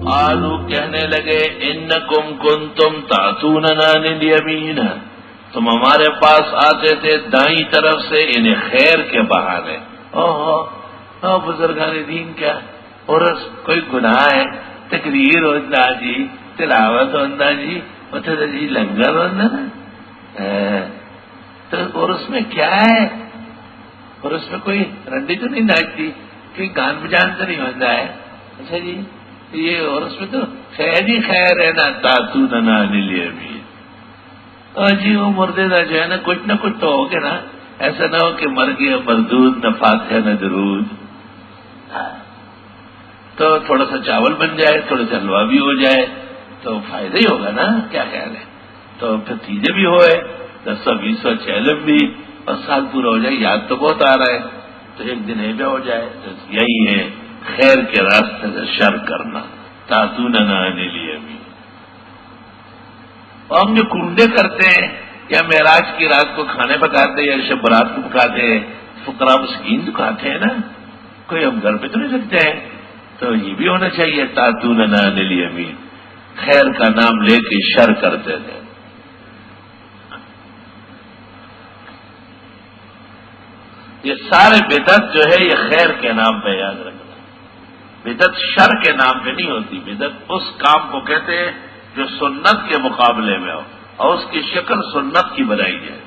قالوا کہنے لگے انکم کنتم تعتوننا عن الیمین، تم ہمارے پاس آتے تھے دائیں طرف سے، انہیں خیر کے بہانے۔ بزرگان دین کیا اور کوئی گناہ ہے؟ تقریر ہوتا جی، تلاوت ہوتا جی، جی لنگر ہوتا نا، تو اور اس میں کیا ہے؟ اور اس میں کوئی رنڈی تو نہیں ناچتی، کوئی گان بجان تو نہیں ہوتا ہے؟ اچھا جی یہ، اور اس میں تو خیر ہی خیر ہے نا، تعتوننا عن الیمین۔ جی وہ مردے نہ جو ہے نا کچھ نہ کچھ تو ہوگے نا، ایسا نہ ہو کہ مر گیا مردود، نہ فاتحہ نہ درود۔ تو تھوڑا سا چاول بن جائے، تھوڑا سا حلوہ بھی ہو جائے تو فائدہ ہی ہوگا نا، کیا خیال ہے؟ تو پھر تیجے بھی ہوئے، 10 20 چیلم بھی، اور سال پورا ہو جائے، یاد تو بہت آ رہا ہے، تو ایک دن ہے ہو جائے۔ تو یہی ہے خیر کے راستے سے شر کرنا، تعتوننا عن الیمین۔ اور ہم جو کنڈے کرتے ہیں یا معراج کی رات کو کھانے پکاتے ہیں یا شب برات کو پکاتے ہیں، فقراء مسکین تو کھاتے ہیں نا، کوئی ہم گھر پہ تو نہیں رکھتے ہیں، تو یہ بھی ہونا چاہیے تعتوننا عن الیمین، خیر کا نام لے کے شر کرتے تھے۔ یہ سارے بدعت جو ہے یہ خیر کے نام پہ، یاد رکھنا، بدعت شر کے نام پہ نہیں ہوتی۔ بدعت اس کام کو کہتے ہیں جو سنت کے مقابلے میں ہو اور اس کی شکل سنت کی بنائی جائے۔